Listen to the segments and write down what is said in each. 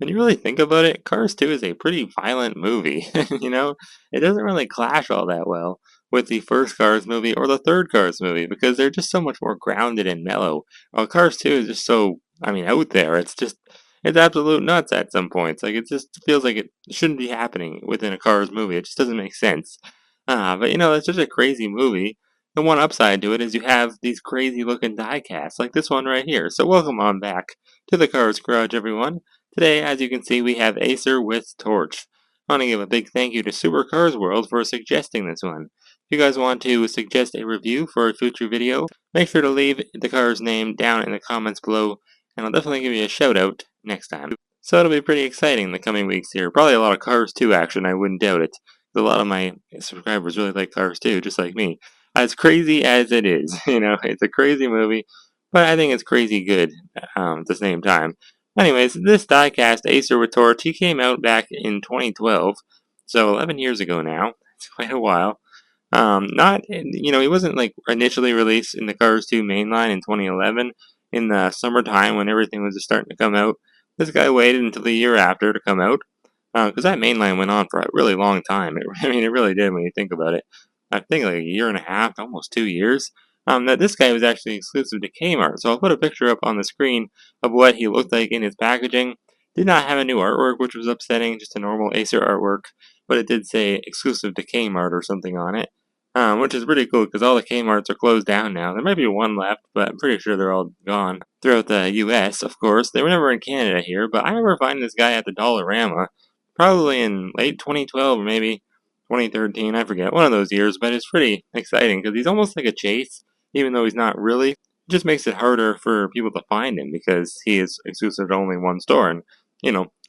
when you really think about it, Cars 2 is a pretty violent movie. You know, it doesn't really clash all that well with the first Cars movie or the third Cars movie because they're just so much more grounded and mellow. While Cars 2 is just so, out there. It's absolute nuts at some points. Like, it just feels like it shouldn't be happening within a Cars movie. It just doesn't make sense. But it's such a crazy movie. The one upside to it is you have these crazy looking die casts, like this one right here. So welcome on back to the Cars Garage, everyone. Today, as you can see, we have Acer with Torch. I want to give a big thank you to Supercars World for suggesting this one. If you guys want to suggest a review for a future video, make sure to leave the car's name down in the comments below, and I'll definitely give you a shout out next time. So it'll be pretty exciting in the coming weeks here. Probably a lot of Cars 2 action, I wouldn't doubt it. A lot of my subscribers really like Cars 2, just like me. As crazy as it is, it's a crazy movie, but I think it's crazy good at the same time. Anyways, this diecast Acer with Torch, he came out back in 2012, so 11 years ago now. It's quite a while. He wasn't like initially released in the Cars 2 mainline in 2011 in the summertime when everything was just starting to come out. This guy waited until the year after to come out because that mainline went on for a really long time. It really did when you think about it. I think like a year and a half, almost 2 years. That this guy was actually exclusive to Kmart. So I'll put a picture up on the screen of what he looked like in his packaging. Did not have a new artwork, which was upsetting, just a normal Acer artwork, but it did say exclusive to Kmart or something on it, which is pretty cool because all the Kmarts are closed down now. There might be one left, but I'm pretty sure they're all gone throughout the U.S., of course. They were never in Canada here, but I remember finding this guy at the Dollarama, probably in late 2012 or maybe 2013, I forget, one of those years, but it's pretty exciting because he's almost like a chase, even though he's not really. It just makes it harder for people to find him because he is exclusive to only one store, and,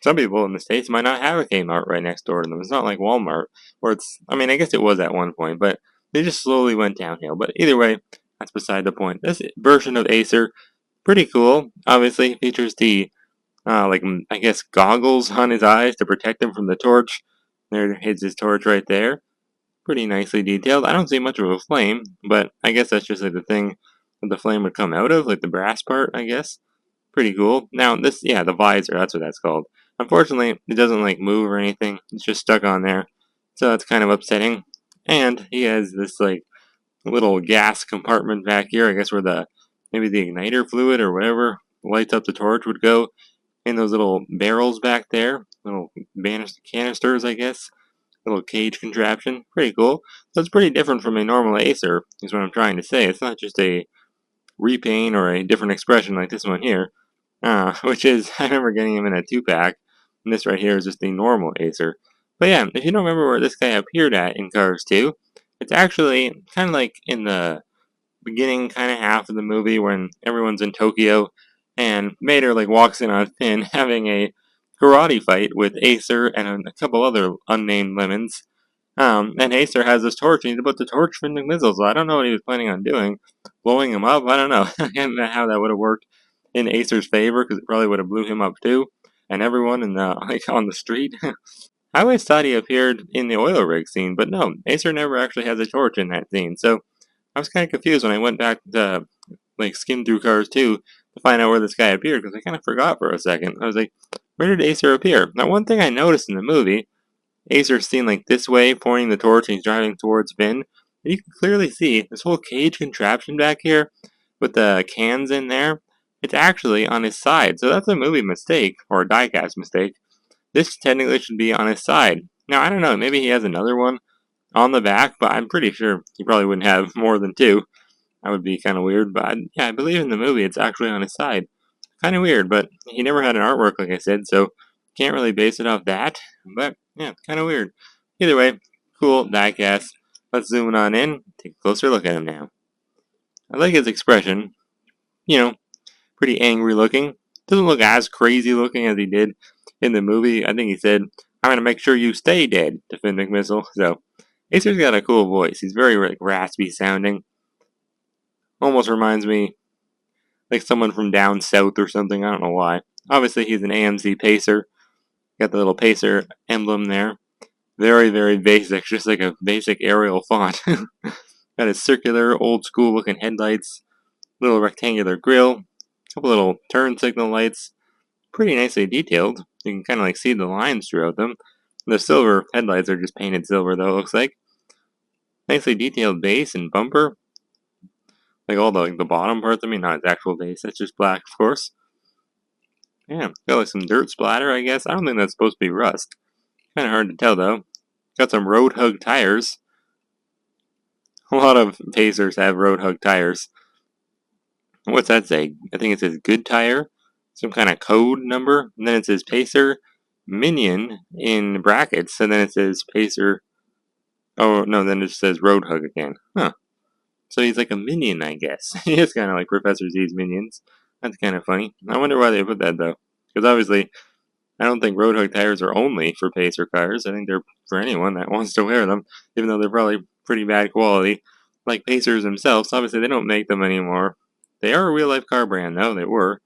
some people in the States might not have a Kmart right next door to them. It's not like Walmart, where I guess it was at one point, but they just slowly went downhill. But either way, that's beside the point. This version of Acer, pretty cool. Obviously, features the, I guess, goggles on his eyes to protect him from the torch. There is his torch right there. Pretty nicely detailed. I don't see much of a flame, but I guess that's just like the thing that the flame would come out of, like the brass part, I guess. Pretty cool. Now, the visor, that's what that's called. Unfortunately, it doesn't like move or anything. It's just stuck on there. So that's kind of upsetting. And he has this like little gas compartment back here, I guess where maybe the igniter fluid or whatever lights up the torch would go in those little barrels back there. Little canisters, I guess. Little cage contraption. Pretty cool. So it's pretty different from a normal Acer, is what I'm trying to say. It's not just a repaint or a different expression like this one here. Which is, I remember getting him in a 2-pack, and this right here is just the normal Acer. But yeah, if you don't remember where this guy appeared at in Cars 2, it's actually kind of like in the beginning kind of half of the movie when everyone's in Tokyo, and Mater like walks in on Finn having a karate fight with Acer and a couple other unnamed lemons. And Acer has this torch, and he's about to torch Finn McMissile, so I don't know what he was planning on doing. Blowing him up? I don't know. I don't know how that would have worked in Acer's favor, because it probably would have blew him up too, and everyone on the street. I always thought he appeared in the oil rig scene, but no, Acer never actually has a torch in that scene, so I was kind of confused when I went back to skim through Cars 2 to find out where this guy appeared, because I kind of forgot for a second. I was like, where did Acer appear? Now, one thing I noticed in the movie, Acer's seen like this way, pointing the torch, and he's driving towards Finn. And you can clearly see this whole cage contraption back here with the cans in there. It's actually on his side, so that's a movie mistake, or a diecast mistake. This technically should be on his side. Now, I don't know, maybe he has another one on the back, but I'm pretty sure he probably wouldn't have more than two. That would be kind of weird, but I believe in the movie it's actually on his side. Kind of weird, but he never had an artwork, like I said, so can't really base it off that. But yeah, kind of weird. Either way, cool diecast. Let's zoom on in, take a closer look at him now. I like his expression. Pretty angry looking. Doesn't look as crazy looking as he did in the movie. I think he said, "I'm going to make sure you stay dead," to Finn McMissile. So, Acer's got a cool voice. He's very raspy sounding. Almost reminds me like someone from down south or something. I don't know why. Obviously, he's an AMC Pacer. Got the little Pacer emblem there. Very, very basic. Just like a basic Arial font. Got his circular, old school looking headlights. Little rectangular grille. Couple little turn signal lights. Pretty nicely detailed. You can kind of like see the lines throughout them. The silver headlights are just painted silver though, it looks like. Nicely detailed base and bumper. Like all the bottom parts, I mean not its actual base, that's just black of course. Yeah, got like some dirt splatter I guess. I don't think that's supposed to be rust. Kinda hard to tell though. Got some road hug tires. A lot of Pacers have road hug tires. What's that say? I think it says good tire. Some kind of code number. And then it says Pacer Minion in brackets. And then it says Pacer. Oh, no, then it just says road hug again. Huh. So he's like a minion, I guess. He is kind of like Professor Z's minions. That's kind of funny. I wonder why they put that, though. Because obviously, I don't think road hug tires are only for Pacer cars. I think they're for anyone that wants to wear them, even though they're probably pretty bad quality. Like Pacers themselves, obviously they don't make them anymore. They are a real-life car brand, though. They were.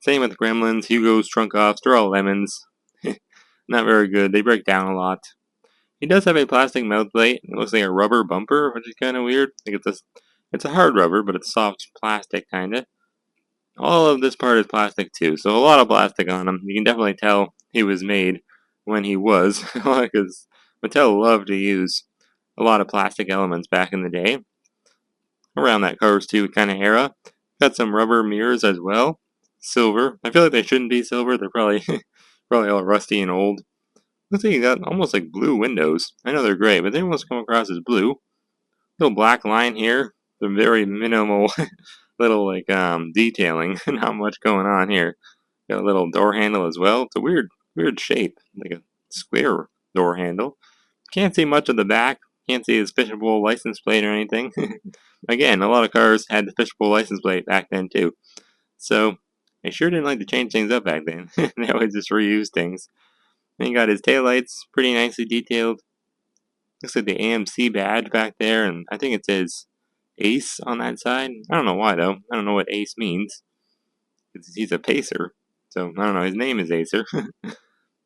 Same with Gremlins, Hugo's, Trunk-Offs. They're all lemons. Not very good. They break down a lot. He does have a plastic mouth plate. It looks like a rubber bumper, which is kind of weird. Like it's a hard rubber, but it's soft plastic, kind of. All of this part is plastic too, so a lot of plastic on him. You can definitely tell he was made when he was, because Mattel loved to use a lot of plastic elements back in the day, around that Cars 2 kind of era. Got some rubber mirrors as well, silver. I feel like they shouldn't be silver. They're probably probably all rusty and old. Looks like you got almost like blue windows. I know they're gray, but they almost come across as blue. Little black line here. The very minimal little like detailing. Not much going on here. Got a little door handle as well. It's a weird shape, like a square door handle. Can't see much of the back. Can't see his fishable license plate or anything. Again, a lot of cars had the fishable license plate back then too. So they sure didn't like to change things up back then. They always just reused things. Then you got his taillights, pretty nicely detailed. Looks like the AMC badge back there, and I think it says Ace on that side. I don't know why though. I don't know what Ace means. He's a pacer, so I don't know. His name is Acer.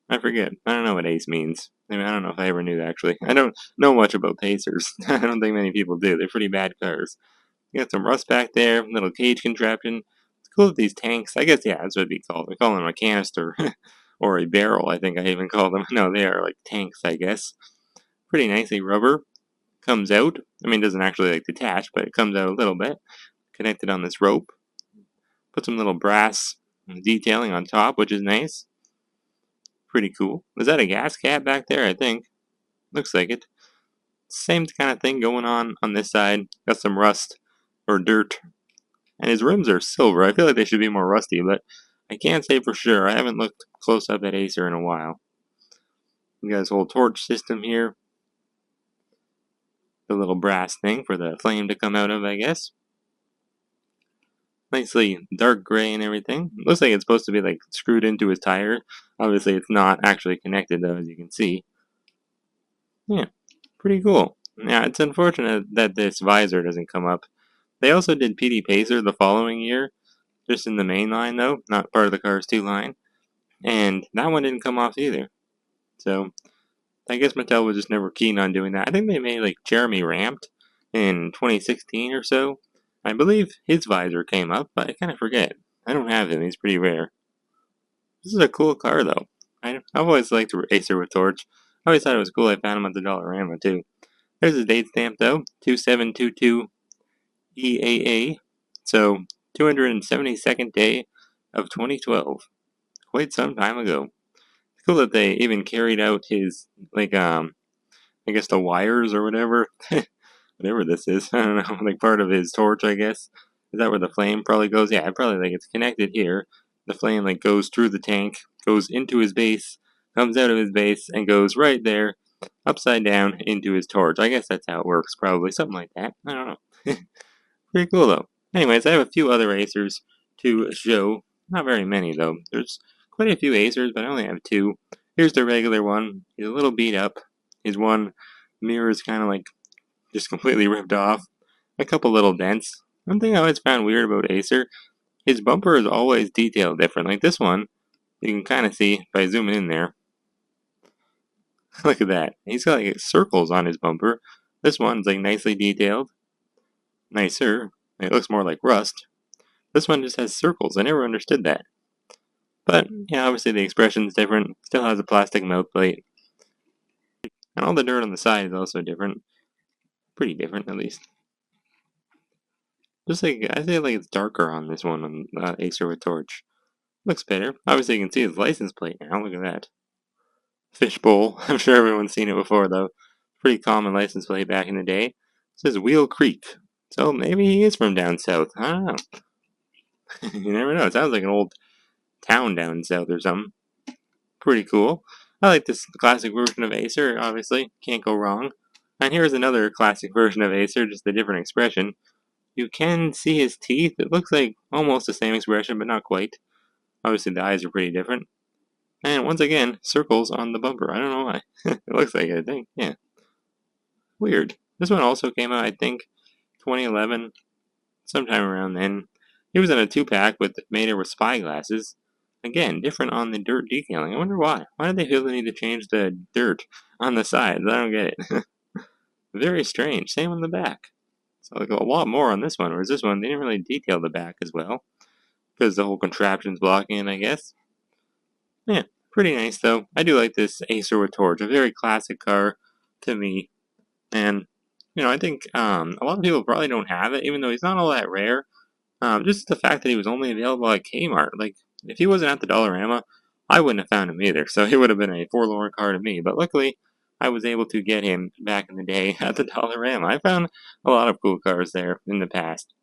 I forget. I don't know what Ace means. I mean, I don't know if I ever knew that actually. I don't know much about Pacers. I don't think many people do. They're pretty bad cars. You got some rust back there, little cage contraption. It's cool with these tanks. I guess, yeah, that's what it'd be called. They call them a canister or a barrel, I think I even call them. No, they are like tanks, I guess. Pretty nicely rubber. Comes out. I mean, it doesn't actually like detach, but it comes out a little bit. Connected on this rope. Put some little brass detailing on top, which is nice. Pretty cool. Was that a gas cap back there? I think. Looks like it. Same kind of thing going on this side. Got some rust or dirt. And his rims are silver. I feel like they should be more rusty, but I can't say for sure. I haven't looked close up at Acer in a while. We got his whole torch system here. The little brass thing for the flame to come out of, I guess. Nicely dark gray and everything. Looks like it's supposed to be like screwed into his tire. Obviously it's not actually connected though, as you can see. Yeah, pretty cool. Yeah, it's unfortunate that this visor doesn't come up. They also did PD Pacer the following year, just in the main line though, not part of the Cars 2 line. And that one didn't come off either. So, I guess Mattel was just never keen on doing that. I think they made like Jeremy Ramped in 2016 or so. I believe his visor came up, but I kind of forget. I don't have him, he's pretty rare. This is a cool car though. I've always liked Acer with Torch. I always thought it was cool I found him at the Dollarama too. There's his date stamp though, 2722 EAA. So, 272nd day of 2012. Quite some time ago. It's cool that they even carried out his, like, I guess the wires or whatever. Whatever this is. I don't know, like part of his torch, I guess. Is that where the flame probably goes? Yeah, probably like it's connected here. The flame like goes through the tank, goes into his base, comes out of his base, and goes right there, upside down, into his torch. I guess that's how it works, probably. Something like that. I don't know. Pretty cool, though. Anyways, I have a few other Acers to show. Not very many, though. There's quite a few Acers, but I only have two. Here's the regular one. He's a little beat up. His one mirror is kind of like just completely ripped off. A couple little dents. One thing I always found weird about Acer, his bumper is always detailed different. Like this one, you can kind of see by zooming in there. Look at that. He's got like circles on his bumper. This one's like nicely detailed. Nicer. It looks more like rust. This one just has circles. I never understood that. But, yeah, obviously the expression's different. Still has a plastic mouth plate. And all the dirt on the side is also different. Pretty different, at least. Just like, I say like it's darker on this one on Acer with Torch. Looks better. Obviously you can see his license plate now, look at that. Fishbowl. I'm sure everyone's seen it before, though. Pretty common license plate back in the day. It says Wheel Creek. So maybe he is from down south. I don't know. You never know. It sounds like an old town down south or something. Pretty cool. I like this classic version of Acer, obviously. Can't go wrong. And here's another classic version of Acer, just a different expression. You can see his teeth. It looks like almost the same expression, but not quite. Obviously, the eyes are pretty different. And once again, circles on the bumper. I don't know why. It looks like it, I think. Yeah. Weird. This one also came out, I think, 2011, sometime around then. He was in a 2-pack made it with spy glasses. Again, different on the dirt detailing. I wonder why. Why did they feel the need to change the dirt on the sides? I don't get it. Very strange. Same on the back. So like a lot more on this one, whereas this one, they didn't really detail the back as well. Because the whole contraption's blocking it, I guess. Yeah, pretty nice though. I do like this Acer with Torch. A very classic car to me. And, I think a lot of people probably don't have it, even though he's not all that rare. Just the fact that he was only available at Kmart. Like, if he wasn't at the Dollarama, I wouldn't have found him either. So he would have been a forlorn car to me. But luckily, I was able to get him back in the day at the Dollarama. I found a lot of cool cars there in the past.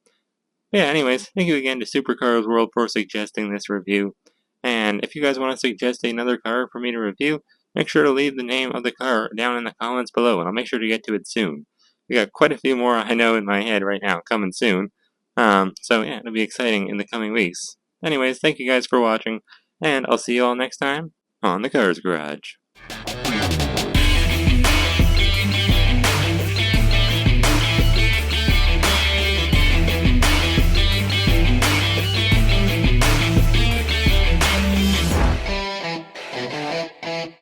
Yeah, anyways, thank you again to Supercars World for suggesting this review. And if you guys want to suggest another car for me to review, make sure to leave the name of the car down in the comments below, and I'll make sure to get to it soon. We got quite a few more I know in my head right now coming soon. So yeah, it'll be exciting in the coming weeks. Anyways, thank you guys for watching, and I'll see you all next time on the Cars Garage.